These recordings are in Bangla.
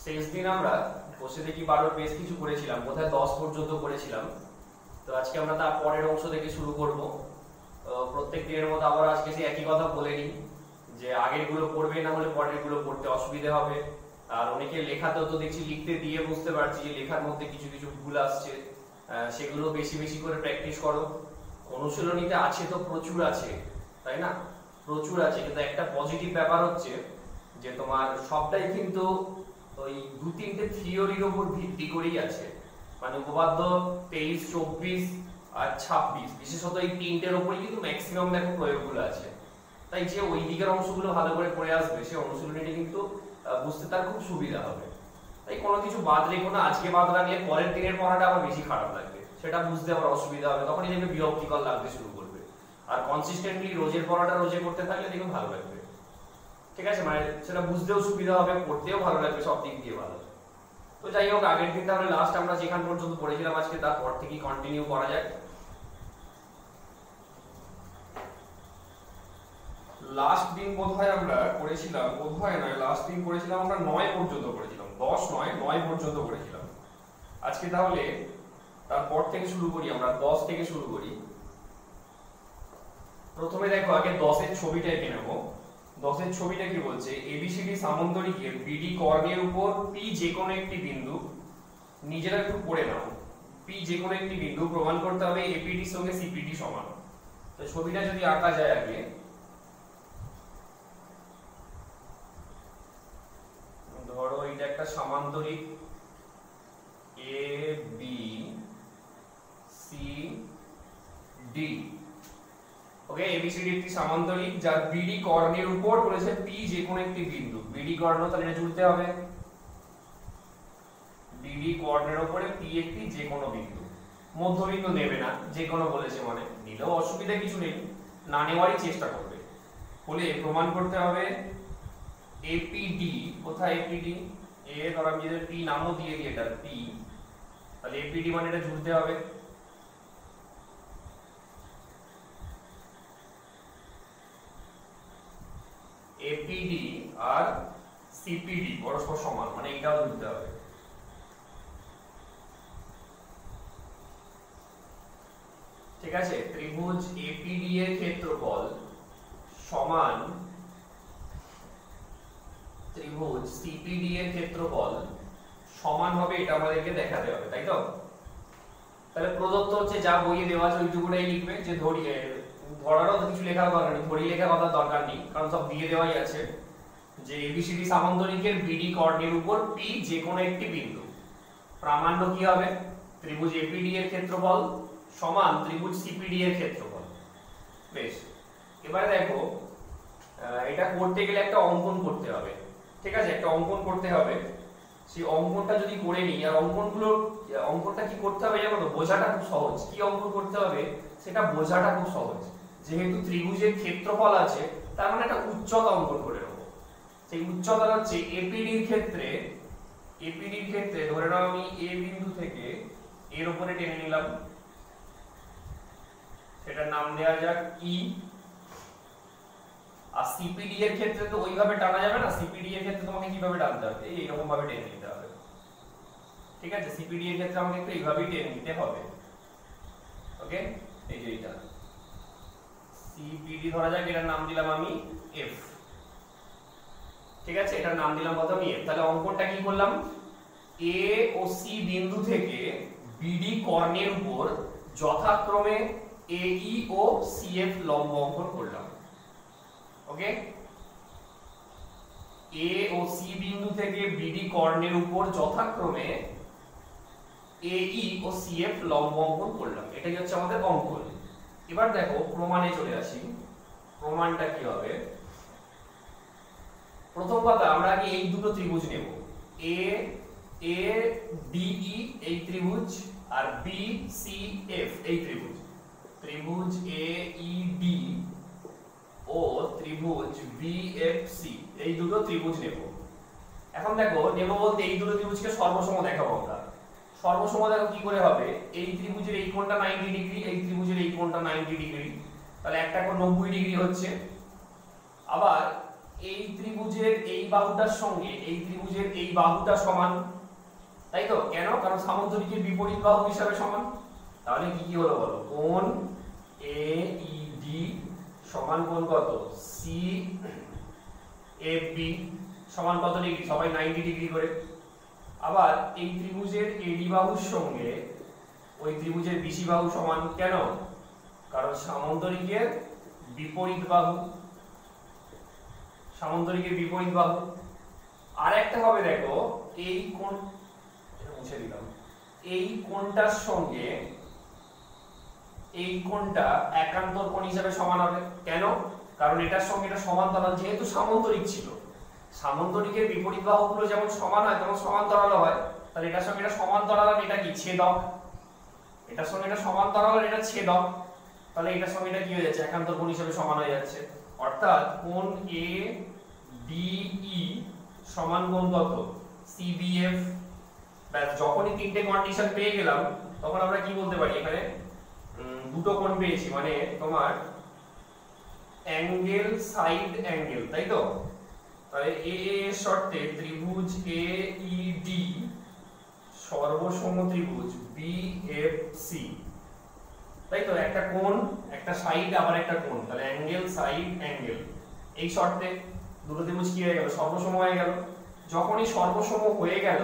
শেষ দিন আমরা বসে দেখি 12 বেশ কিছু করেছিলাম, কোথায় 10 পর্যন্ত করেছিলাম। তো আজকে আমরা তার পরের অংশ থেকে শুরু করব। প্রত্যেক দিনের মতো আবার আজকে সেই একই কথা বলে নিই যে আগের গুলো পড়বে, না হলে পরের গুলো পড়তে অসুবিধা হবে। আর অনেকে লেখাতেও তো দেখছি লিখতে দিয়ে বুঝতে পারছি যে লেখার মধ্যে কিছু কিছু ভুল আসছে, সেগুলো বেশি বেশি করে প্র্যাকটিস করো। অনুশীলনীতে আছে তো প্রচুর আছে, তাই না? প্রচুর আছে, কিন্তু একটা পজিটিভ ব্যাপার হচ্ছে যে তোমার সবটাই কিন্তু ওই 2-3টে থিওরির উপর ভিত্তি করেই আছে। মানে উপপাদ্য 23, 24 আর 26, বিশেষত এই তিনটের উপরই কিন্তু ম্যাক্সিমাম দেখো প্রয়োগগুলো আছে। তাই যে ওই দিকের অংশগুলো ভালো করে পড়ে আসবে সে অনুশীলনীটা কিন্তু বুঝতে তার খুব সুবিধা হবে। তাই কোনো কিছু বাদ রেখো না, আজকে বাদ রাখলে পরের দিনের পড়াটা আবার বেশি খারাপ লাগবে, সেটা বুঝতে আবার অসুবিধা হবে, তখনই দেখবে বিরক্তিকর লাগতে শুরু করবে। আর কনসিস্টেন্টলি রোজের পড়াটা রোজে করতে থাকলে দেখবে ভালো লাগবে। ঠিক আছে, মানে সেটা বুঝতেও সুবিধা হবে, পড়তেও ভালো লাগবে, সব দিক দিয়ে ভালো। তো যাই হোক, আগের দিন তাহলে লাস্ট আমরা যেখান পর্যন্ত পড়েছিলাম আজকে তারপর থেকে কন্টিনিউ করা যায়। লাস্ট দিন বোধহয় আমরা করেছিলাম, বোধহয় নয়, লাস্ট দিন করেছিলাম আমরা 9 পর্যন্ত করেছিলাম, 10 নয় 9 পর্যন্ত করেছিলাম। আজকে তাহলে তারপর থেকে শুরু করি, আমরা 10 থেকে শুরু করি। প্রথমে দেখো আগে 10 এর ছবিটা এঁকে নেব। 10 এর ছবিটা কি বলছে? এবিসিডি সামান্তরিকের বিডি কর্ণের উপর পি যে কোনো একটি বিন্দু, নিজেরা একটু পড়ে নাও, পি যে কোনো একটি বিন্দু প্রমাণ করতে হবে এপিডি এর সঙ্গে সিপিডি সমান। তো ছবিটা যদি আঁকা যায় আগে, ধরো এটা একটা সামান্তরিক A B C D. Okay, ABCD একটি সামান্তরিক যার বিডি কর্ণের উপর বলেছে পি যে কোনো একটি বিন্দু। বিডি কর্ণ তাহলে এটা জুড়তে হবে, বিডি কর্ণের উপরে পি একটি যে কোনো বিন্দু। মধ্যবিন্দু নেবে না, যে কোনো বলেছে মানে নিলেও অসুবিধা কিছু নেই, না নেওয়ারই চেষ্টা করবে। বলে প্রমাণ করতে হবে এপিডি, কোথায় এপিডি? এ ধর আমি যদি পি নামও দিয়ে দিই, এটা পি, তাহলে এপিডি মানে এটা জুড়তে হবে। এপিডি আর সিপিডি পরস্পর সমান, মানে এটাও জুড়তে হবে। ঠিক আছে, ত্রিভুজ এপিডি এর ক্ষেত্রফল সমান ত্রিভুজ সিপিডি এর ক্ষেত্রফল সমান হবে, এটা আমাদেরকে দেখাতে হবে, তাই তো? তাহলে প্রদত্ত হচ্ছে যা বইয়ে দেওয়া আছে ওইটুকুটাই লিখবে, যে ধরারও কিছু লেখার দরকার নেই, ধরি লেখার কথা দরকার নেই, কারণ সব দিয়ে দেওয়াই আছে। যে এবিসিডি সামান্তরিকের বিডি কর্ণের উপর পি যে কোনো একটি বিন্দু, প্রামাণ্য কি হবে? ত্রিভুজ এপিডি এর ক্ষেত্রফল সমান ত্রিভুজ সিপিডি এর ক্ষেত্রফল। বেশ, এবারে দেখো এটা করতে গেলে একটা অঙ্কন করতে হবে। ঠিক আছে, একটা অঙ্কন করতে হবে। সেই অঙ্কনটা যদি করে নিই, আর অঙ্কনটা কি করতে হবে জানো তো? বোঝাটা খুব সহজ। কি অঙ্কন করতে হবে সেটা বোঝাটা খুব সহজ। যেহেতু ত্রিভুজের ক্ষেত্রফল আছে, তার মানে একটা উচ্চতা অঙ্কন করে নেবো। সেই উচ্চতা হচ্ছে এপিডির ক্ষেত্রে ধরে নাও আমি এ বিন্দু থেকে এর উপরে টেনে নিলাম, সেটার নাম দেওয়া যাক ই। আর সিপিডি এর ক্ষেত্রে তো ওইভাবে টানা যাবে না, সিপিডি এর ক্ষেত্রে তোমাকে কিভাবে টানতে হবে? এইরকম ভাবে টেনে নিতে হবে। ঠিক আছে, সিপিডি এর ক্ষেত্রে আমাকে একটু এইভাবেই টেনে নিতে হবে। ওকে, এই যে এটা সিপিডি ধরা যাক, এটার নাম দিলাম আমি এফ। ঠিক আছে, এটার নাম দিলাম কত? আমি এফ। তাহলে অঙ্কনটা কি করলাম? এ ও সি বিন্দু থেকে বিডি কর্ণের উপর যথাক্রমে এই ও সিএফ লম্ব অঙ্কন করলাম। ওকে, এ ও সি বিন্দু থেকে বিডি কর্ণের উপর যথাক্রমে এই ও সিএফ লম্ব অঙ্কন করলাম, এটাই হচ্ছে আমাদের অঙ্কন। এবার দেখো প্রমাণে চলে আসি। প্রমাণটা কি হবে? প্রথম কথা, আমরা আগে এই দুটো ত্রিভুজ নেব, এ ডিই এই ত্রিভুজ, আর বি সি এফ এই ত্রিভুজ। ত্রিভুজ এ ই ডি ও ত্রিভুজ বিএফসি এই দুটো ত্রিভুজ নেব। এখন দেখো নেব বলতে এই দুটো ত্রিভুজকে সর্বসম দেখাবো আমরা। সর্বসম দেখো কি করে হবে? এই ত্রিভুজের এই কোণটা 90 ডিগ্রি, এই ত্রিভুজের এই কোণটা 90 ডিগ্রি, তাহলে একটা কোণ 90 ডিগ্রি হচ্ছে। আবার এই ত্রিভুজের এই বাহুটার সঙ্গে এই ত্রিভুজের এই বাহুটা সমান, তাই তো? কেন? কারণ সামন্তরিকের বিপরীত বাহু হিসাবে সমান। তাহলে কি কি হলো বলো? কোণ AED সমান কোণ কত? CFB সমান কত ডিগ্রি? সবাই 90 ডিগ্রি করে। আবার এই ত্রিভুজের AD বাহুর সঙ্গে ওই ত্রিভুজের BC বাহু সমান, কেন? কারণ সামন্তরিকের বিপরীত বাহু, সামন্তরিকের বিপরীত বাহু। আর একটা হবে দেখো, এই কোণ, এটা মুছে দিলাম, এই কোণটার সঙ্গে এই কোণটা একান্তর কোণ হিসাবে সমান হবে। কেন? কারণ এটার সঙ্গে এটা সমান্তরাল, যেহেতু সামন্তরিক ছিল। সামন্তরিকের বিপরীত বাহুগুলো যেমন সমান হয় তেমন সমান্তরাল হয়। তাহলে এটার সঙ্গে এটা সমান্তরাল, আর এটা কি ছেদক। এটার সঙ্গে এটা সমান্তরাল আর এটা ছেদক। তাহলে এটার সঙ্গে এটা কি হয়ে যাচ্ছে? একান্তর কোণ হিসাবে সমান হয়ে যাচ্ছে। অর্থাৎ কোণ ADE সমান কোণ কত? CBF। ব্যাস, যখনই তিনটে কন্ডিশন পেয়ে গেলাম তখন আমরা কি বলতে পারি? এখানে দুটো কোণ পেয়েছি, মানে তোমার অ্যাঙ্গেল সাইড অ্যাঙ্গেল, তাই তো? তাহলে এ এর শর্তে ত্রিভুজ AED সর্বসম ত্রিভুজ BFC, তাই তো? একটা কোণ, একটা সাইড, আবার একটা কোণ, তাহলে অ্যাঙ্গেল সাইড অ্যাঙ্গেল। এই শর্তে দুটো ত্রিভুজ কি হয়ে গেল? সর্বসম হয়ে গেল। যখনই সর্বসম হয়ে গেল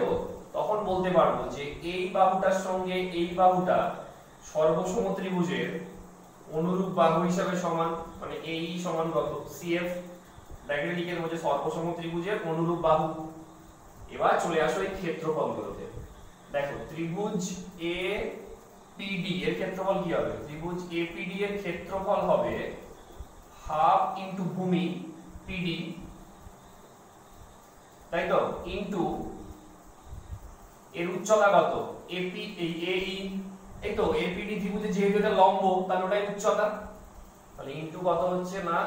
তখন বলতে পারবো যে এই বাহুটার সঙ্গে এই বাহুটা সর্বসম ত্রিভুজের অনুরূপ বাহু হিসাবে সমান, মানে এই সমান কত? CF। ব্র্যাকেটে লিখে দেবো যে সর্বসম ত্রিভুজের অনুরূপ বাহু। এবার চলে আসো এই ক্ষেত্রফলগুলোতে। দেখো, ত্রিভুজ APD এর ক্ষেত্রফল কি হবে? ত্রিভুজ APD এর ক্ষেত্রফল হবে হাফ ইনটু ভূমি PD, তাই তো, ইনটু এর উচ্চতা কত? AP এই AE, এই তো APD ত্রিভুজে যেহেতু এটা লম্ব তাহলে ওটাই উচ্চতা, তাহলে ইনটু কত হচ্ছে না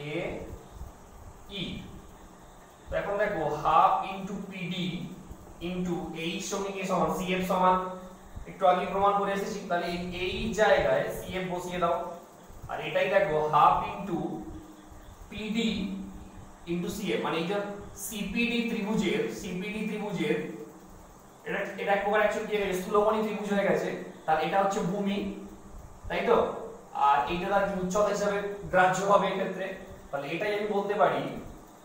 AE। তো এখন দেখো হাফ ইনটু PD ইনটু এই সঙ্গে কি সমান? CF সমান। একটু আগে প্রমাণ করে এসেছি, তাহলে এই জায়গায় CF বসিয়ে দাও। আর এটাই দেখো half into PD into CF, মানে এই যে CPD ত্রিভুজের এটা এক প্রকার অ্যাকচুয়ালি কি হয়ে গেছে? স্থূলকোণী ত্রিভুজ হয়ে গেছে। তার এটা হচ্ছে ভূমি, তাই তো? আর এইটা তার উচ্চতা হিসাবে গ্রাহ্য হবে এক্ষেত্রে। তাহলে এটাই আমি বলতে পারি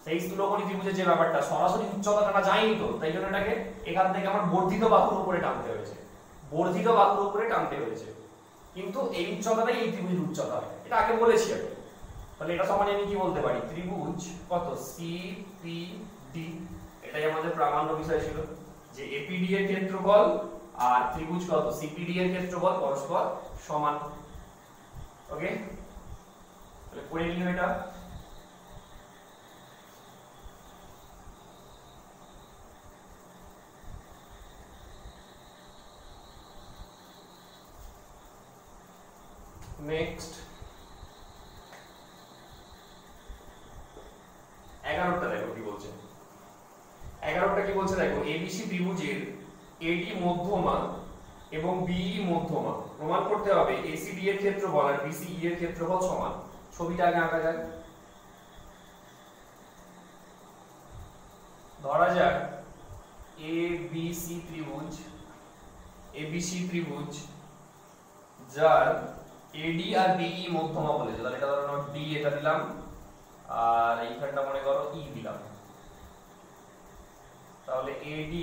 সেই স্থূলকোণী ত্রিভুজের যে ব্যাপারটা, সরাসরি উচ্চতা টানা যায়নি তো, তাই জন্য এটাকে এখান থেকে আমার বর্ধিত বাহুর উপরে টানতে হয়েছে, বর্ধিত বাহুর উপরে টানতে হয়েছে। কিন্তু এই উচ্চতাটাই এই ত্রিভুজের উচ্চতা, এটা আগে বলেছি আমি। তাহলে এটা সমান আমি কি বলতে পারি? ত্রিভুজ কত? CPD। এটাই আমাদের প্রামাণ্য বিষয় ছিল যে APD এর ক্ষেত্রফল আর ত্রিভুজ কত? CPD এর ক্ষেত্রফল পরস্পর সমান। ওকে, তাহলে করে নিও এটা। নেক্সট 11টা দেখো কি বলছে। 11টা কি বলছে দেখো, ABC ত্রিভুজের AD মধ্যমা এবং BE মধ্যমা প্রমাণ করতে হবে ACD এর ক্ষেত্রফল আর BCE এর ক্ষেত্রফল সমান। ছবিটা আগে আঁকা যাক। ধরা যাক ABC ত্রিভুজ যার AD আর BE মধ্যমা বলেছে, তাহলে এটা ধরো D, এটা দিলাম, আর এইখানটা মনে করো E দিলাম। তাহলে AD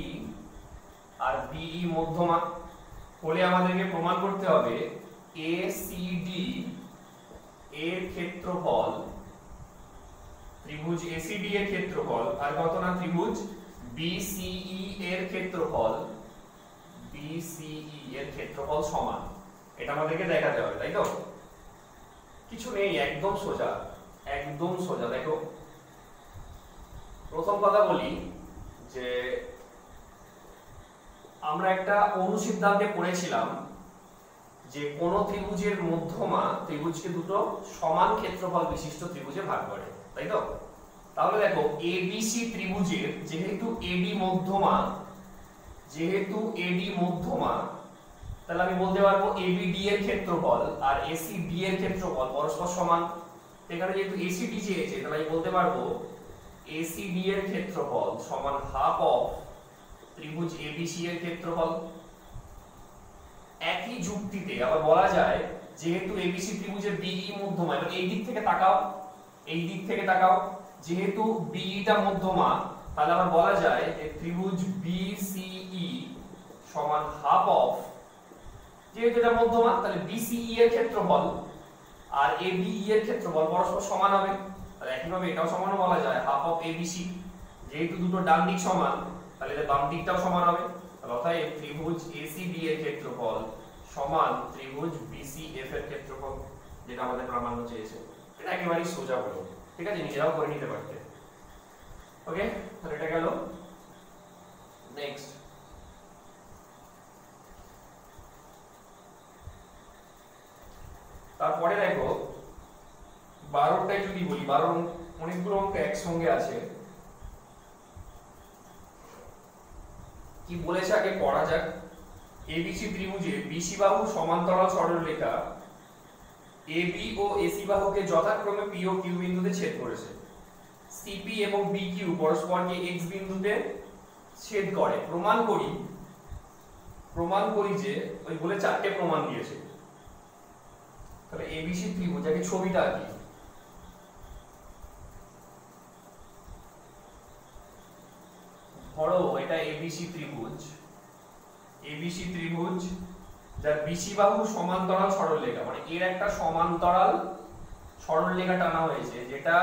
আর BE মধ্যমা হলে আমাদেরকে প্রমাণ করতে হবে ACD এর ক্ষেত্রফল, ত্রিভুজ ACD এর ক্ষেত্রফল আর কত না ত্রিভুজ BCE এর ক্ষেত্রফল সমান। এটা আমাদেরকে দেখাতে হবে, তাই তো? কিছু নেই, একদম সোজা, একদম সোজা। দেখো, প্রথম কথা বলি যে আমরা একটা অনুসিদ্ধান্তে পড়েছিলাম যে কোন ত্রিভুজের মধ্যমা ত্রিভুজকে দুটো সমান ক্ষেত্রফল বিশিষ্ট ত্রিভুজে ভাগ করে, তাই তো? তাহলে দেখো ABC ত্রিভুজের যেহেতু AD মধ্যমা, তাহলে আমি বলতে পারবো ABD এর ক্ষেত্রফল আর ACD এর ক্ষেত্রফল পরস্পর সমান। এখানে যেহেতু ACD চেয়েছে, তাহলে আমি বলতে পারবো ACD এর ক্ষেত্রফল সমান হাফ অফ ত্রিভুজ ABC এর ক্ষেত্রফল। একই যুক্তিতে আবার বলা যায় যেহেতু ABC ত্রিভুজের BE মধ্যমা, এবার এই দিক থেকে তাকাও, এই দিক থেকে তাকাও, যেহেতু BE টা মধ্যমা তাহলে আবার বলা যায় যে ত্রিভুজ BCE সমান হাফ অফ, যেহেতু এটা মধ্যমা তাহলে BCE এর ক্ষেত্রফল আর ABE এর ক্ষেত্রফল পরস্পর সমান হবে। তাহলে একইভাবে এটাও সমান বলা যায় হাফ অফ ABC, যেহেতু দুটো ডান দিক সমান তাহলে এর বাম দিকটাও সমান হবে। তাহলে অতএব ত্রিভুজ ACB এর ক্ষেত্রফল সমান ত্রিভুজ BCF এর ক্ষেত্রফল, যেটা আমাদের প্রামাণ্য চেয়েছে। এটা একেবারেই সোজা হলো, ঠিক আছে, নিজেরাও করে নিতে পারতে। ওকে, তাহলে এটা গেল। নেক্সট তারপরে দেখো 12টাই যদি বলি, 12 অনেকগুলো অঙ্ক একসঙ্গে আছে, কি বলেছে আগে পড়া যাক। ABC ত্রিভুজে BC বাহু সমান্তরাল সরলরেখা AB ও AC বাহুকে যথাক্রমে P ও Q বিন্দুতে ছেদ করেছে। CP এবং BQ পরস্পরকে X বিন্দুতে ছেদ করে। প্রমাণ করি যে, ওই বলে 4টে প্রমাণ দিয়েছে। তাহলে ABC ত্রিভুজ, আগে ছবিটা আঁকি। ধরো এটা ABC ত্রিভুজ, ABC ত্রিভুজ যার BC বাহু সমান্তরাল সরলরেখা, মানে এর একটা সমান্তরাল সরলরেখা টানা হয়েছে, যেটা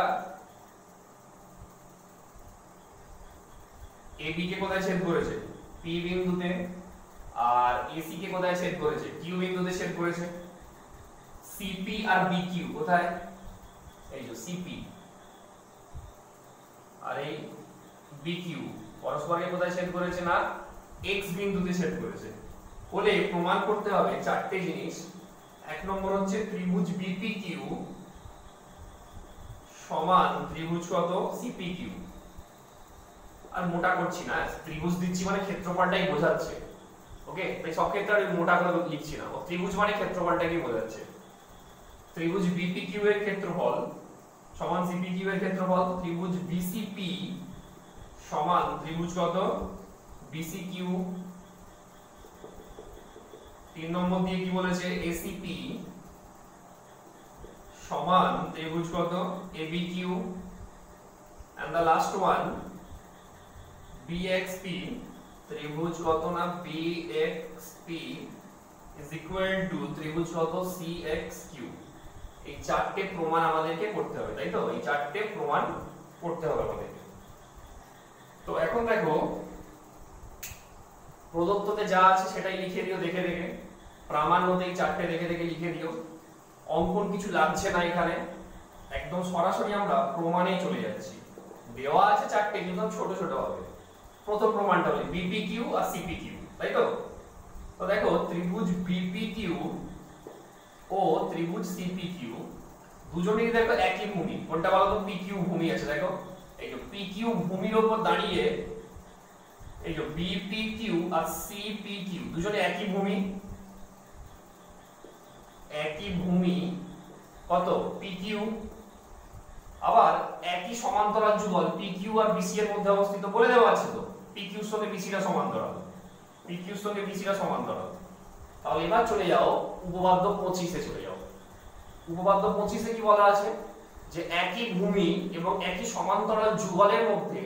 AB কে কোথায় ছেদ করেছে? P বিন্দুতে। আর AC কে কোথায় ছেদ করেছে? Q বিন্দুতে ছেদ করেছে। CP আর BQ কোথায়? এই যে CP আর এই BQ পরস্পরকে কোথায় ছেদ করেছে? না, X বিন্দুতে ছেদ করেছে। বলে প্রমাণ করতে হবে 4টে জিনিস। এক নম্বর হচ্ছে ত্রিভুজ BPQ সমান ত্রিভুজ কত? CPQ। আর মোটা করছি না, ত্রিভুজ দিচ্ছি মানে ক্ষেত্রফলটাই বোঝাচ্ছে। ওকে, তাই সব ক্ষেত্রে আর মোটা করে লিখছি না, ত্রিভুজ মানে ক্ষেত্রফলটাকেই বোঝাচ্ছে। ত্রিভুজ BPQ এর ক্ষেত্রফল সমান CPQ এর ক্ষেত্রফল। ত্রিভুজ BCP সমান ত্রিভুজ কত? BCQ। 3 নম্বর দিয়ে কি বলেছে? ACP সমান ত্রিভুজ কত? ABQ। and the last one BXP, ত্রিভুজ কত? না BXP is equal to ত্রিভুজ কত? CXQ। এই 4টে প্রমাণ আমাদেরকে করতে হবে, তাই তো? এই 4টে প্রমাণ করতে হবে আমাদেরকে। তো এখন দেখো প্রদত্ততে যা আছে সেটাই লিখে দিও দেখে দেখে, প্রামাণ্যতে এই 4টে দেখে দেখে লিখে দিও। অঙ্কন কিছু লাগছে না এখানে, একদম সরাসরি আমরা প্রমাণেই চলে যাচ্ছি। দেওয়া আছে 4টে, কিন্তু ছোট ছোট হবে। প্রথম প্রমাণটা হলো BPQ আর CPQ, তাই তো? তো দেখো ত্রিভুজ BPQ ও ত্রিভুজ CPQ দুজনেই দেখো একই ভূমি। কোনটা বলো তো? PQ ভূমি আছে, দেখো এই যে PQ ভূমির উপর দাঁড়িয়ে, এই যে BPQ আর CPQ দুজনে একই ভূমি, একই ভূমি কত? PQ। আবার একই সমান্তরাল যুগল PQ আর BC এর মধ্যে অবস্থিত, বলে দেওয়া আছে তো PQ এর সঙ্গে BC টা সমান্তরাল, PQ এর সঙ্গে BC টা সমান্তরাল। তাহলে এবার চলে যাও উপপাদ্য 25 এ চলে যাও। উপপাদ্য 25 এ কি বলা আছে? যে একই ভূমি এবং একই সমান্তরাল যুগলের মধ্যে,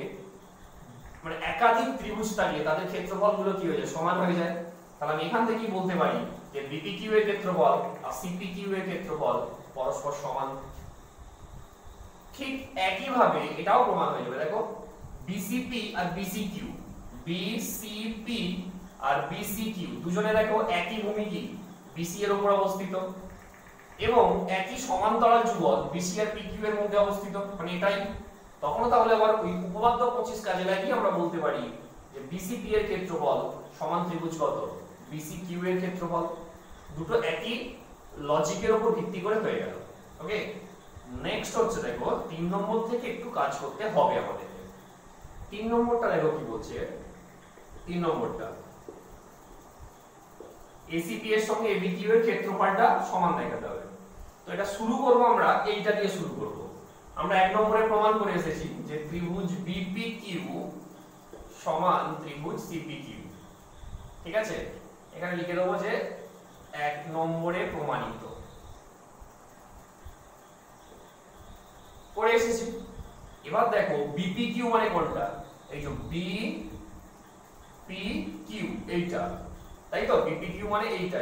মানে একাধিক ত্রিভুজ থাকলে তাদের ক্ষেত্রফলগুলো কি হয়ে যায়? সমান হয়ে যায়। তাহলে আমি এখান থেকেই বলতে পারি যে BPQ এর ক্ষেত্রফল আর CPQ এর ক্ষেত্রফল পরস্পর সমান। ঠিক একইভাবে এটাও প্রমাণ হয়ে যাবে। দেখো BCP আর BCQ, BCP আর BCQ দুজনে দেখো একই ভূমি কি? BC এর উপর অবস্থিত, এবং একই সমান্তরাল যুগল BC আর PQ এর মধ্যে অবস্থিত, মানে এটাই। তখন তাহলে আবার ওই উপপাদ্য 25 কাজে লাগিয়ে আমরা বলতে পারি যে BCP এর ক্ষেত্রফল সমান ত্রিভুজ কত? BCQ এর ক্ষেত্রফল। দুটো একই লজিকের উপর ভিত্তি করে হয়ে গেল। ওকে, নেক্সট হচ্ছে দেখো 3 নম্বর থেকে একটু কাজ করতে হবে আমাদের। 3 নম্বরটা দেখো কি বলছে। 3 নম্বরটা ACP এর সঙ্গে ABQ এর ক্ষেত্রফলটা সমান দেখাতে হবে। তো এটা শুরু করব আমরা এইটা দিয়ে শুরু করব। আমরা 1 নম্বরে প্রমাণ করে এসেছি যে ত্রিভুজ বিপিকিউ সমান ত্রিভুজ সিপিকিউ। ঠিক আছে, এখানে লিখে দেবো যে 1 নম্বরে প্রমাণিত করে এসেছি। এবার দেখো বিপিকিউ মানে কোনটা, এই যে বিপিকিউ এইটা, তাই তো? বিপিকিউ মানে এইটা,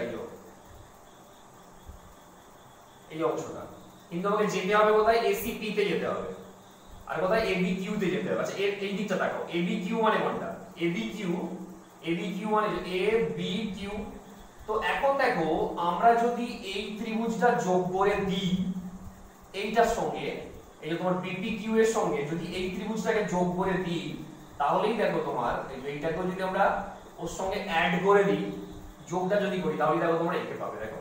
এই অংশটা। কিন্তু আমাকে যেতে হবে কোথায়? এসিপি তে যেতে হবে, আর কোথায়? এবিকিউ তে যেতে হবে। আচ্ছা এই দিকটা দেখো, এবিকিউ মানে কোনটা? এবিকিউ মানে এবিকিউ। তো এখন দেখো আমরা যদি এই ত্রিভুজটা যোগ করে দিই এইটার সঙ্গে, এই যে তোমার বিপিকিউ এর সঙ্গে যদি এই ত্রিভুজটাকে যোগ করে দিই, তাহলেই দেখো তোমার এইটাকে যদি আমরা ওর সঙ্গে অ্যাড করে দিই, যোগটা যদি করি, তাহলে দেখো তোমরা একে পাবে, দেখো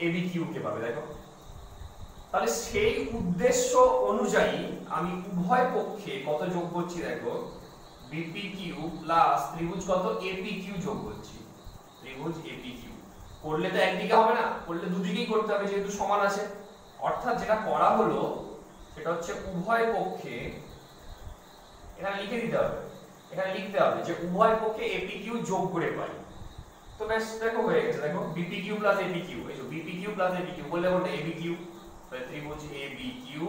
এবিকিউ কে পাবে। দেখো তাহলে সেই উদ্দেশ্য অনুযায়ী আমি উভয় পক্ষে কত যোগ করছি, দেখো বিপিকিউ প্লাস ত্রিভুজ কত এপিকিউ যোগ করছি, ত্রিভুজ এপিকিউ। করলে তো একদিকে হবে না, করলে দুদিকেই করতে হবে যেহেতু সমান আছে। অর্থাৎ যেটা করা হলো সেটা হচ্ছে উভয় পক্ষে, এখানে লিখে দিতে হবে, এখানে লিখতে হবে যে উভয় পক্ষে এপিকিউ যোগ করে পাই। তো বেশ, দেখো হয়ে গেছে। দেখো বিপিকিউ প্লাস এপিকিউ, এই যে বিপিকিউ প্লাস এপিকিউ বললে কোনটা? এবিকিউ। তাহলে ত্রিভুজ এবিকিউ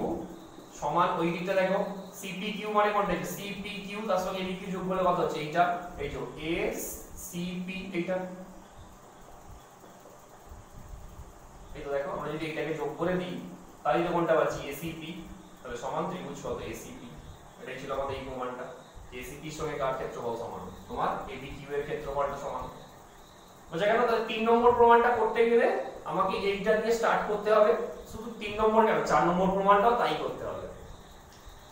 সমান ওই দিকটা দেখো সিপিকিউ মানে কোনটা? সিপিকিউ তার সঙ্গে এবিকিউ যোগ করলে কত হচ্ছে? এইটা, এই যে এসিপি, এইটা। এই তো দেখো আমরা যদি এটাকে যোগ করে দিই তাহলে তো কোনটা পাচ্ছি? এসিপি। তাহলে সমান ত্রিভুজ কত? এসিপি। এটাই ছিল আমাদের এই প্রমাণটা। এসিপির সঙ্গে কার ক্ষেত্রফল সমান? তোমার এবিকিউ এর ক্ষেত্রফলটা সমান। বুঝা গেল? তাহলে 3 নম্বর প্রমাণটা করতে গেলে আমাকে এইটা দিয়ে স্টার্ট করতে হবে। শুধু 3 নম্বর কেন, 4 নম্বর প্রমাণটাও তাই করতে হবে।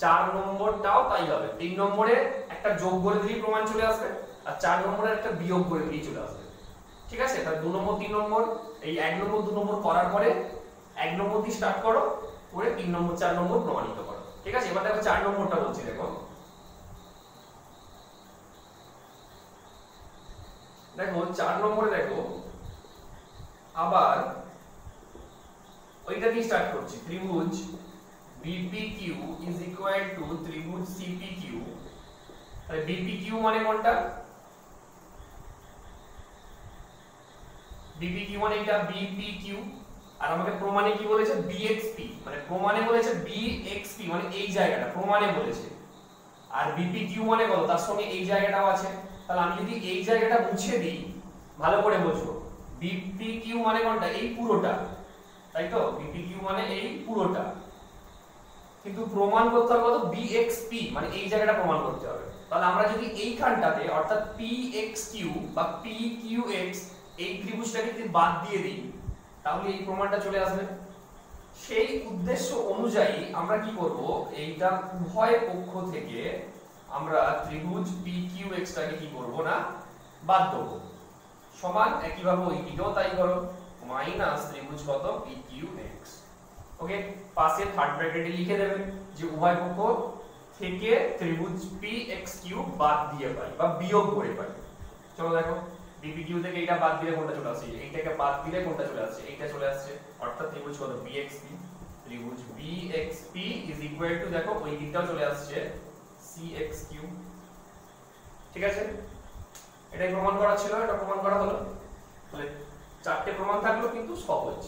4 নম্বরটাও তাই হবে। 3 নম্বরে একটা যোগ করে দিলেই প্রমাণ চলে আসবে, আর 4 নম্বরে একটা বিয়োগ করে দিলেই চলে আসবে। ঠিক আছে? তাহলে 2 নম্বর 3 নম্বর, এই 1 নম্বর 2 নম্বর করার পরে 1 নম্বর দিয়ে স্টার্ট করো, করে 3 নম্বর 4 নম্বর প্রমাণিত করো। ঠিক আছে? এবার দেখো 4 নম্বরটা বলছি, দেখো দেখো 4 নম্বরে দেখো আবার ওইটা দিয়ে স্টার্ট করছি, ত্রিভুজ বিপিকিউ ইজ ইকুয়াল টু ত্রিভুজ সিপিকিউ। তাহলে বিপিকিউ মানে কোনটা? বিপিকিউ মানে এটা বিপিকিউ, আর আমাকে প্রমাণে কি বলেছে? বিএক্সপি, মানে প্রমাণে বলেছে বিএক্সপি মানে এই জায়গাটা প্রমাণে বলেছে। আর বিপিকিউ মানে কত? তার সঙ্গে এই জায়গাটাও আছে। তাহলে আমি যদি এই জায়গাটা মুছে দিই, ভালো করে বোঝো, বিপিকিউ মানে কোনটা? এই পুরোটা, তাই তো? বিপিকিউ মানে এই পুরোটা, কিন্তু প্রমাণ করতে হবে কত? বিএক্সপি মানে এই জায়গাটা প্রমাণ করতে হবে। তাহলে আমরা যদি এইখানটাতে অর্থাৎ পিএক্সকিউ বা পিকিউএক্স এই ত্রিভুজটাকে যদি বাদ দিয়ে দিই, তাহলে এই প্রমাণটা চলে আসবে। সেই উদ্দেশ্য অনুযায়ী আমরা কি করব? এইটা উভয় পক্ষ থেকে আমরা ত্রিভুজ পিকিউএক্স টাকে কি করব না, বাদ দেব। সমান একইভাবে ওই দিকেও তাই করো, মাইনাস ত্রিভুজ কত? পিকিউএক্স। ওকে, পাশে থার্ড ব্র্যাকেটে লিখে দেবেন যে উভয় পক্ষ থেকে ত্রিভুজ পিএক্সকিউ বাদ দিয়ে পাই বা বিয়োগ করে পাই। চলো দেখো বিপিকিউ থেকে এটা বাদ দিলে কোনটা চলে আসছে? এইটাকে বাদ দিলে কোনটা চলে আসছে? এইটা চলে আসছে। অর্থাৎ ত্রিভুজ কত? বিএক্সপি। ত্রিভুজ বিএক্সপি ইজ ইকুয়াল টু, দেখো ওই দিকটাও চলে আসছে, সিএক্সকিউ। ঠিক আছে? এটাই প্রমাণ করা ছিল, এটা প্রমাণ করা হলো। তাহলে 4টে প্রমাণ থাকলো কিন্তু সহজ।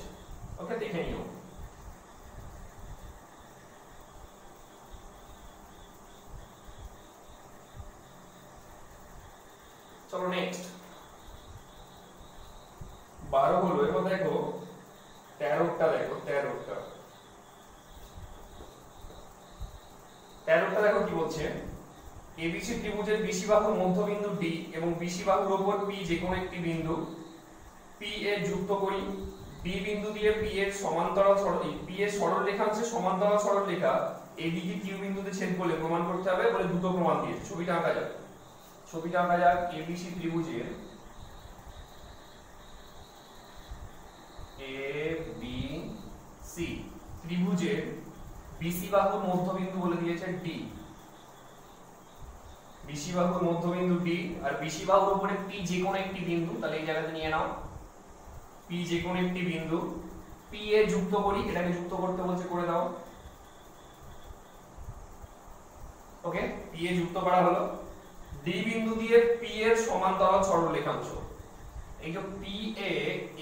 ওকে, দেখে নিও। চলো নেক্সট 12 হলো। এবার দেখো 13টা, দেখো 13টা দেখো কি বলছে? এবিসি ত্রিভুজের বিসি বাহুর মধ্যবিন্দু ডি এবং বিসি বাহুর উপর পি যে কোনো একটি বিন্দু পি এ যুক্ত করি। বি বিন্দু দিয়ে পি এর সমান্তরাল পি এর সরল রেখাংশে সমান্তরাল সরল রেখা এদিকে কিউ বিন্দুতে ছেদ করলে প্রমাণ করতে হবে বলে দুটো প্রমাণ দিয়েছে। ছবিটা আঁকা যাক, ছবিটা আঁকা যাক। এবিসি ত্রিভুজের এবিসি ত্রিভুজের বিসি বাহুর মধ্যবিন্দু বলে দিয়েছে ডি, বিসি বাহুর মধ্যবিন্দু ডি, আর বিসি বাহুর উপরে পি যে কোনো একটি বিন্দু, তাহলে এই জায়গাতে নিয়ে নাও পি যে কোনো একটি বিন্দু পি এ যুক্ত করি। এটাকে যুক্ত করতে বলছে, করে দাও। ওকে, পি এ যুক্ত করা হলো। ডি বিন্দু দিয়ে পি এর সমান্তরাল সরলরেখাংশ, এই যে পি এ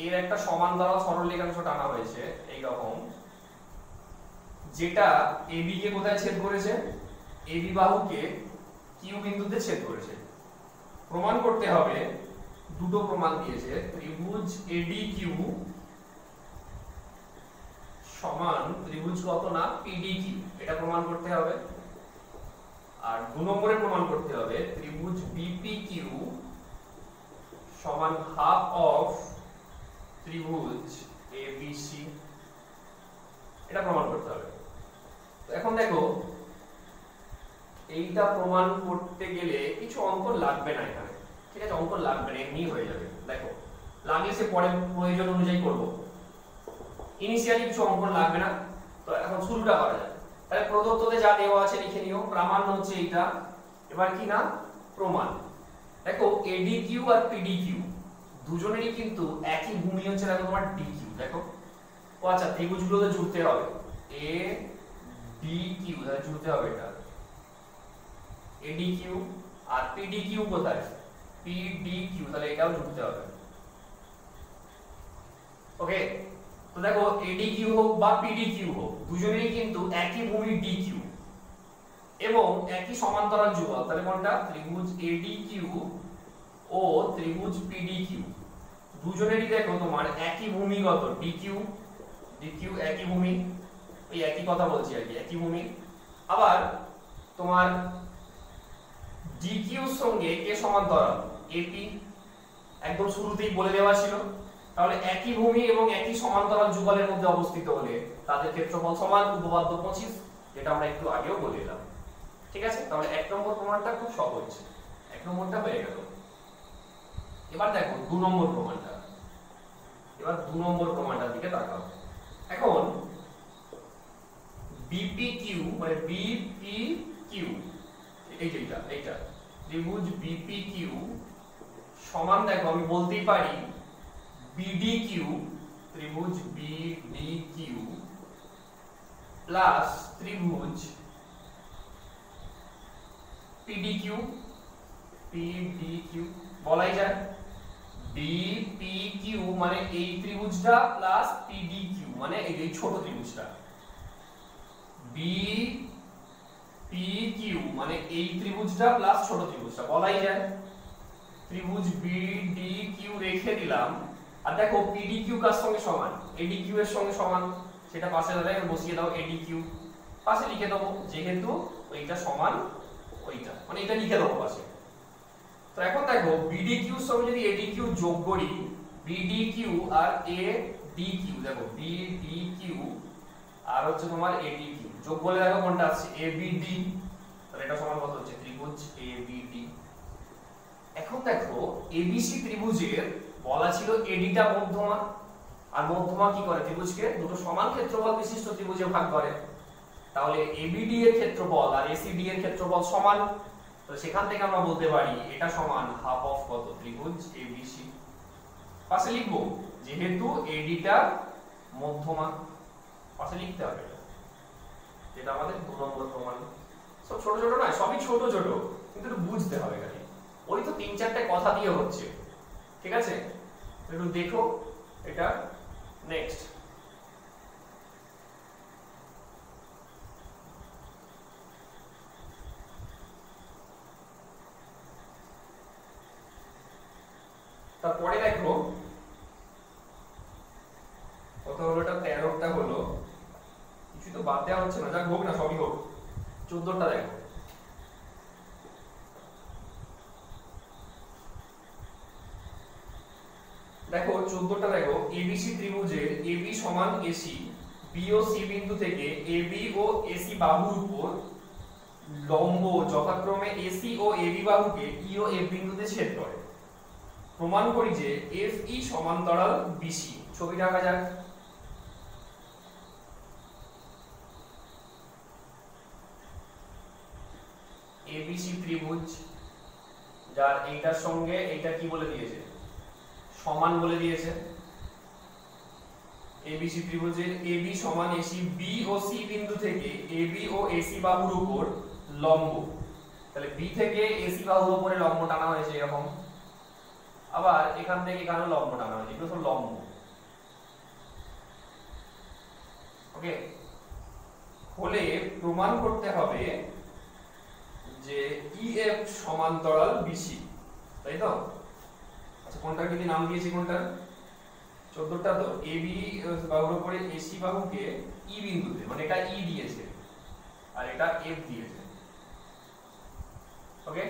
এর একটা সমান্তরাল সরলরেখাংশ টানা হয়েছে এই রকম, যেটা এবি কে কোথায় ছেদ করেছে, এবি বাহুকে কিউ বিন্দুতে ছেদ করেছে। প্রমাণ করতে হবে, দুটো প্রমাণ দিয়েছে, ত্রিভুজ এডি কিউ সমান ত্রিভুজ কত না পিডি কিউ, এটা প্রমাণ করতে হবে। আর 2 নম্বরে প্রমাণ করতে হবে ত্রিভুজ বিপি কিউ সমান হাফ অফ ত্রিভুজ এবিসি, এটা প্রমাণ করতে হবে। তো এখন দেখো, এইটা প্রমাণ করতে গেলে কিছু অঙ্কন লাগবে না এখানে, ঠিক আছে, অঙ্কন লাগবে না, এমনি হয়ে যাবে। দেখো, লাগলে সে পরে প্রয়োজন অনুযায়ী করব, ইনিশিয়ালি কিছু অঙ্কন লাগবে না। তো এখন শুরুটা করা যাক। তাহলে প্রদত্ততে যা দেওয়া আছে লিখে নিও, প্রামাণ্য হচ্ছে এইটা। এবার কি না প্রমাণ, দেখো এডি কিউ আর পিডি কিউ দুজনেরই কিন্তু একই ভূমি হচ্ছে, দেখো তোমার ডি কিউ। দেখো ও আচ্ছা, ত্রিভুজগুলোতে জুড়তে হবে, এ ডি কিউ তাহলে জুড়তে হবে এটা এডি কিউ, আর পিডি কিউ কোথায়, পিডি কিউ, তাহলে এটাও জুড়তে হবে। ওকে, তো দেখো এডি কিউ হোক বা পিডি কিউ হোক, দুজনেরই কিন্তু একই ভূমি ডি কিউ এবং একই সমান্তরাল যুগল। তাহলে কোনটা, ত্রিভুজ এডি কিউ ও ত্রিভুজ পিডি কিউ দুজনেরই দেখো তোমার একই ভূমিগত ডি কিউ, একই ভূমি, ওই একই কথা বলছি আর কি, একই ভূমি। আবার তোমার ডি কিউর সঙ্গে কে সমান্তরাল, এপি, একদম শুরুতেই বলে দেওয়া ছিল। তাহলে একই ভূমি এবং একই সমান্তরাল যুগলের মধ্যে অবস্থিত হলে তাদের ক্ষেত্রফল সমান, উপপাদ্য 25, যেটা আমরা একটু আগেও বলে দিলাম। ঠিক আছে, তাহলে 1 নম্বর প্রমাণটা খুব সহজ, 1 নম্বরটা হয়ে গেল। এবার দেখো 2 নম্বর প্রমাণটা, এবার 2 নম্বর প্রমাণটার দিকে তাকাও। এখন বিপিকিউ মানে বিপিকিউ, এইটা ত্রিভুজ বিপিকিউ সমান, দেখো আমি বলতেই পারি বিডিকিউ, ত্রিভুজ বিডিকিউ প্লাস ত্রিভুজ পিডিকিউ, বলাই যায় বিপিকিউ মানে এই ত্রিভুজটা প্লাস পিডিকিউ মানে এই ছোট ত্রিভুজটা, বিপিকিউ মানে এই ত্রিভুজটা প্লাস ছোট ত্রিভুজটা বলাই যায়। ত্রিভুজ বিডিকিউ রেখে দিলাম, আর দেখো পিডিকিউ কার সঙ্গে সমান, এডিকিউ এর সঙ্গে সমান, সেটা পাশে দাঁড়ায় বসিয়ে দাও, এডিকিউ পাশে লিখে দেবো, যেহেতু ওইটা সমান ওইটা, মানে এটা লিখে দেবো পাশে। তো এখন দেখো বিডিকিউ এর সঙ্গে যদি এডিকিউ যোগ করি, বিডিকিউ আর এডিকিউ, দেখো বিডিকিউ আর হচ্ছে তোমার এডিকিউ যোগ করলে দেখো কোনটা আসছে, এবিডি, তাহলে এটা সমান কত হচ্ছে, ত্রিভুজ এবিডি। এখন দেখো এবিসি ত্রিভুজের বলা ছিল এডিটা মধ্যমা, আর মধ্যমা কি করে, ত্রিভুজকে দুটো সমান ক্ষেত্রফল বিশিষ্ট ত্রিভুজে ভাগ করে। তাহলে এবিডি এর ক্ষেত্রফল আর এসিডি এর ক্ষেত্রফল সমান, তো সেখান থেকে আমরা বলতে পারি এটা সমান হাফ অফ কত, ত্রিভুজ এবিসি। পাশে লিখবো যেহেতু এডিটা মধ্যমা, পাশে লিখতে হবে, এটা আমাদের 2 নম্বর প্রমাণ। সব ছোট ছোট নয়, সবই ছোট ছোট, কিন্তু একটু বুঝতে হবে খালি, ওই তো 3-4টে কথা দিয়ে হচ্ছে, ঠিক আছে, একটু দেখো এটা। নেক্সট তারপরে দেখো কত হলো, এটা 13টা হলো, কিছু তো বাদ দেওয়া হচ্ছে না, যাক হোক না, সবই হোক। 14টা দেখো, দেখো 14টা দেখো, এবিসি ত্রিভুজের এবি সমান এসি, বি ও সি বিন্দু থেকে এবি ও এসি বাহুর উপর লম্ব যথাক্রমে এসি ও এবি বাহুকে ই ও এফ বিন্দুতে ছেদ করে। প্রমাণ করি যে এফ ই সমান্তরাল বিসি। ছবি আঁকা যাক। এবিসি ত্রিভুজ, যার এইটার সঙ্গে এইটা কি বলে দিয়েছে, সমান বলে দিয়েছে। এবিসি ত্রিভুজের এবি সমান এসি, বি ও সি বিন্দু থেকে এবি ও এসি বাহুর উপর লম্ব, তাহলে বি থেকে এসি বাহুর উপরে লম্ব টানা হয়েছে এরকম, আবার এখান থেকে এখানে লম্ব টানা হয়েছে, এগুলো সব লম্ব। ওকে, হলে প্রমাণ করতে হবে যে ইএফ সমান্তরাল বিসি, তাই তো? আচ্ছা, কোনটার কি নাম দিয়েছি, কোনটার 14টা তো এবি বাহুর উপরে এসি বাহুকে ই বিন্দুতে, মানে এটা ই দিয়েছে আর এটা এফ দিয়েছে। ওকে,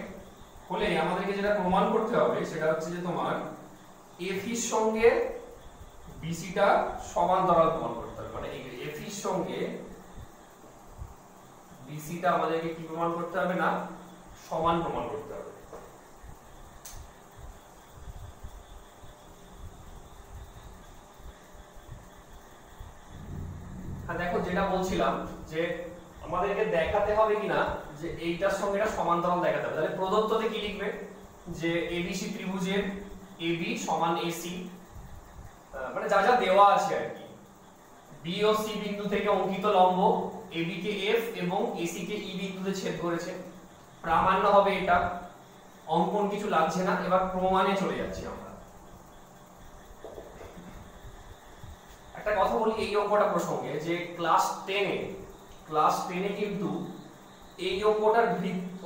হলে আমাদেরকে যেটা প্রমাণ করতে হবে সেটা হচ্ছে যে তোমার এফ এর সঙ্গে বিসিটা সমান্তরাল প্রমাণ করতে হবে, মানে এফ এর সঙ্গে বিসিটা আমাদেরকে কি প্রমাণ করতে হবে না, সমান প্রমাণ করতে হবে। হ্যাঁ দেখো, যেটা বলছিলাম যে আমাদেরকে দেখাতে হবে কিনা যে এইটার সঙ্গে এটা সমান্তরাল দেখাতে হবে। তাহলে প্রদত্ততে কি লিখবে যে এবিসি ত্রিভুজের এবি সমান এসি, মানে যা যা দেওয়া আছে আর কি, বি ও সি বিন্দু থেকে অঙ্কিত লম্ব এবি কে এফ এবং এসি কে ই বিন্দুতে ছেদ করেছে, প্রামাণ্য হবে এটা। অঙ্কন কিছু লাগছে না, এবার প্রমাণে চলে যাচ্ছি আমরা। একটা কথা বলি এই অঙ্কটা প্রসঙ্গে, যে ক্লাস 10-এ কিন্তু এই অঙ্কটার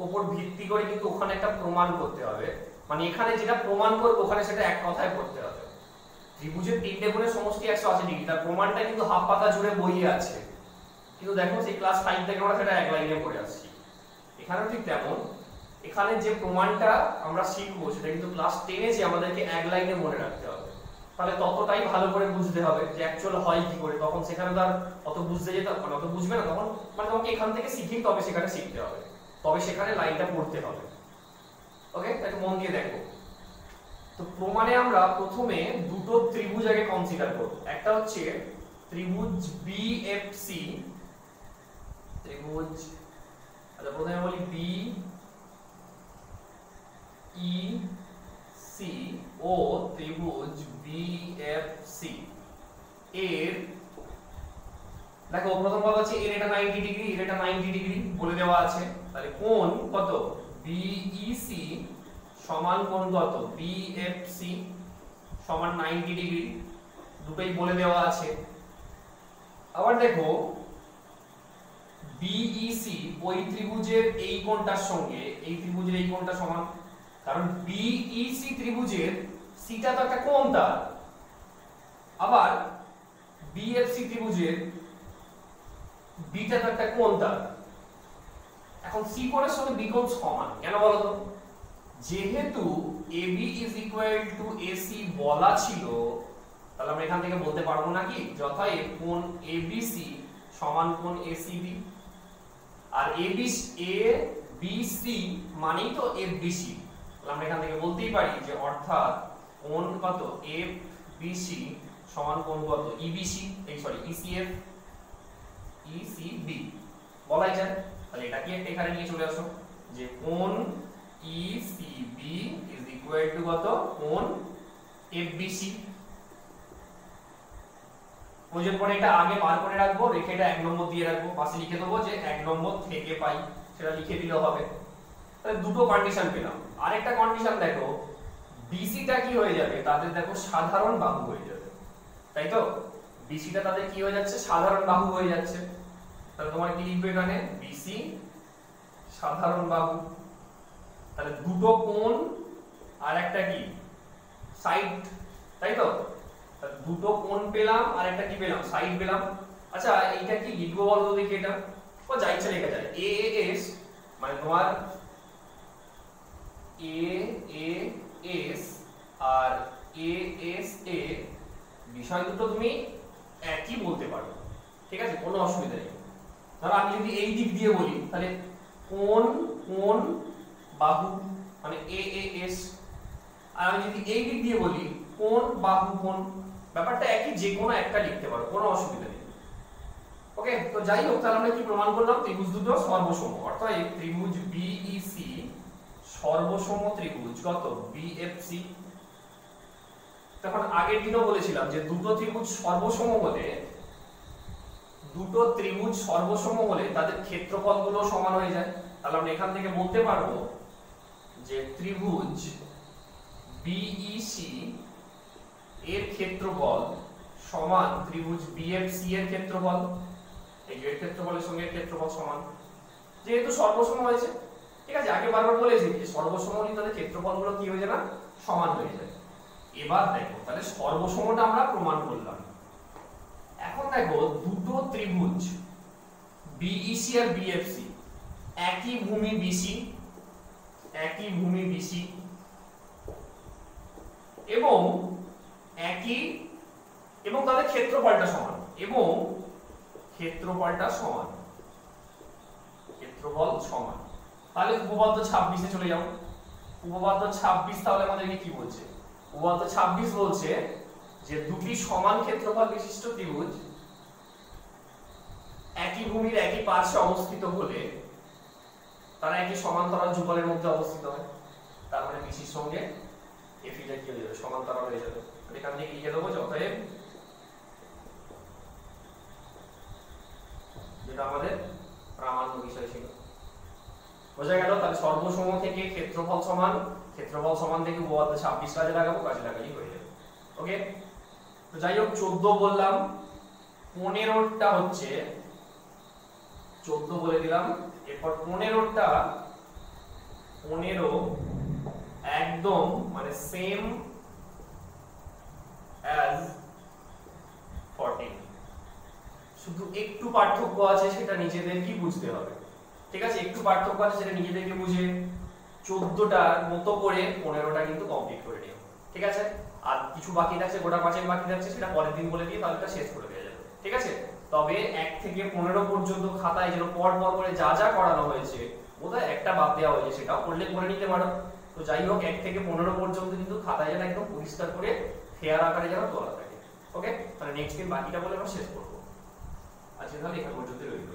উপর ভিত্তি করে কিন্তু ওখানে একটা প্রমাণ করতে হবে, মানে এখানে যেটা প্রমাণ করবো ওখানে সেটা এক কথায় করতে হবে। ত্রিভুজের 3টে কোণের সমষ্টি 180 ডিগ্রি, তার প্রমাণটা কিন্তু হাফ পাতা জুড়ে বইয়ে আছে, কিন্তু দেখো সেই ক্লাস 5 থেকে আমরা সেটা এক লাইনে পড়ে আসছি। এখানেও ঠিক তেমন, এখানে যে প্রমাণটা আমরা শিখবো সেটা কিন্তু ক্লাস 10-এ যে আমাদেরকে এক লাইনে মনে রাখতে হবে, তাহলে ততটাই ভালো করে বুঝতে হবে যে অ্যাকচুয়াল হয় কি করে। তখন সেখানে তো আর অত বুঝতে যেতে, মানে অত বুঝবে না তখন, মানে তোমাকে এখান থেকে শিখেই তবে সেখানে শিখতে হবে, তবে সেখানে লাইনটা পড়তে হবে। ওকে, একটু মন দিয়ে দেখো। তো প্রমাণে আমরা প্রথমে দুটো ত্রিভুজ আগে কনসিডার করব। একটা হচ্ছে ত্রিভুজ বিএফসি, ত্রিভুজ, আচ্ছা প্রথমে বলি বি ই সি ও ত্রিভুজ বিএফসি এর, দেখো প্রথম কথা হচ্ছে এর এটা 90 ডিগ্রি, এর এটা 90 ডিগ্রি বলে দেওয়া আছে, তাহলে কোণ কত বিইসি সমান কোণ কত বিএফসি সমান 90 ডিগ্রি, দুটোই বলে দেওয়া আছে। আবার দেখো বিইসি ওই ত্রিভুজের এই কোণটার সঙ্গে এই ত্রিভুজের এই কোণটা সমান, কারণ বিইসি ত্রিভুজের সিটা তো একটা কোণ তার, আবার বিএফসি ত্রিভুজের বিটা তো একটা কোণ তার। এখন সি কোণের সঙ্গে বি কোণ সমান কেন বলো তো? যেহেতু AB is equal to AC বলা ছিল, তাহলে আমরা এখান থেকে বলতে পারবো নাকি যথায় কোণ ABC সমান কোণ ACB, আর ABC মানেই তো FBC, তাহলে আমরা এখান থেকে বলতেই পারি যে অর্থাৎ কোণ কত FBC সমান কোণ কত EBC, ECB বলাই যায়। তাহলে এটা কি একটা এখানে নিয়ে চলে আসো যে কোণ ECB is equal to কত কোণ FBC। প্রয়োজন পড়ে এটা আগে বার করে রাখবো, রেখে এটা 1 নম্বর দিয়ে রাখবো, পাশে লিখে দেবো যে 1 নম্বর থেকে পাই, সেটা লিখে দিলেও হবে। তাহলে দুটো কন্ডিশন পেলাম। আরেকটা কন্ডিশন দেখো, BCটা কি হয়ে যাবে, তাদের দেখো সাধারণ বাহু হয়ে যাবে, তাই তো? BCটা তাদের কি হয়ে যাচ্ছে, সাধারণ বাহু হয়ে যাচ্ছে। তাহলে তোমার কি লিখবে এখানে BC সাধারণ বাহু, তাহলে দুটো কোণ আর একটা কি সাইড, তাই তো? দুটো কোণ পেলাম আর একটা কি পেলাম, সাইড পেলাম। আচ্ছা এইটা কি লিখবো বলতো দেখি, এটা ও যা ইচ্ছা লেখা যায়, AAS মানে তোমার AAS আর ASA বিষয় দুটো তুমি একই বলতে পারো, ঠিক আছে, কোনো অসুবিধা নেই। ধরো আমি যদি এই দিক দিয়ে বলি তাহলে কোণ কোণ বাহু মানে AAS, আর আমি যদি এই দিক দিয়ে বলি কোণ বাহু কোণ, ব্যাপারটা একই, যে কোনো একটা লিখতে পারো, কোনো অসুবিধা নেই। ওকে, তো যাই হোক, তাহলে আমরা কি প্রমাণ করলাম, ত্রিভুজ দুটো সর্বসম, অর্থাৎ এই ত্রিভুজ BEC সর্বসম ত্রিভুজ কত BFC। তখন আগের দিনও বলেছিলাম যে দুটো ত্রিভুজ সর্বসম হলে তাদের ক্ষেত্রফলগুলো সমান হয়ে যায়, তাহলে আমরা এখান থেকে বলতে পারবো যে ত্রিভুজ বিইসি এর ক্ষেত্রফল সমান ত্রিভুজ বিএফসি এর ক্ষেত্রফল। এই এর ক্ষেত্রফলের সঙ্গে এর ক্ষেত্রফল সমান, যেহেতু সর্বসম হয়েছে। ঠিক আছে, আগে বারবার বলেছি যে সর্বসম হলে তাদের ক্ষেত্রফলগুলো কি হয়ে যায় না, সমান হয়ে যায়। এবার দেখো তাহলে সর্বসমটা আমরা প্রমাণ করলাম। এখন দেখো দুটো ত্রিভুজ বিইসি আর বিএফসি একই ভূমি বিসি, একই ভূমি বিসি এবং তাদের ক্ষেত্রফলটা সমান, এবং ক্ষেত্রফলটা সমান, ক্ষেত্রফল সমান। তাহলে উপপাদ্য 26 এ চলে যাও। উপপাদ্য 26 তাহলে আমাদেরকে কি বলছে? উপপাদ্য 26 বলছে যে দুটি সমান ক্ষেত্রফল বিশিষ্ট ত্রিভুজ একই ভূমির একই পার্শ্বে অবস্থিত হলে তারা একই সমান্তরাল যুগলের মধ্যে অবস্থিত হয়। তার মানে বিসির সঙ্গে এফিটা কি হয়ে যাবে, সমান্তরাল হয়ে যাবে। এখান থেকে লিখে দেবো যে অতএব, যেটা আমাদের প্রামাণ্য বিষয় ছিল। বোঝা গেল? তাহলে সর্বসম থেকে ক্ষেত্রফল সমান, ক্ষেত্রফল সমান থেকে উপপাদ্য 26 কাজে লাগাবো, কাজে লাগালেই হয়ে যাবে। ওকে, তো যাই হোক 14 বললাম, 15টা হচ্ছে 14 বলে দিলাম। এরপর 15টা 15 একদম মানে সেম অ্যাজ 14, শুধু একটু পার্থক্য আছে, সেটা নিজেদেরই বুঝতে হবে। ঠিক আছে, একটু পার্থক্য আছে, সেটা নিজেদেরকে বুঝে 14টার মতো করে 15টা কিন্তু কমপ্লিট করে নিও। ঠিক আছে, আর কিছু বাকি থাকছে, গোটা 5 বাকি থাকছে, সেটা পরের দিন বলে দিয়ে তাহলে এটা শেষ করে দেওয়া যাবে। ঠিক আছে, তবে 1 থেকে 15 পর্যন্ত খাতায় যেন পর পর করে যা যা করানো হয়েছে, বোধহয় একটা বাদ দেওয়া হয়েছে, সেটাও করলে করে নিতে পারো। তো যাই হোক 1 থেকে 15 পর্যন্ত কিন্তু খাতায় যেন একদম পরিষ্কার করে ফেয়ার আকারে যেন তোলা থাকে। ওকে, তাহলে নেক্সট দিন বাকিটা বলে আমরা শেষ করবো। আজকে তাহলে এখান পর্যন্ত রইল।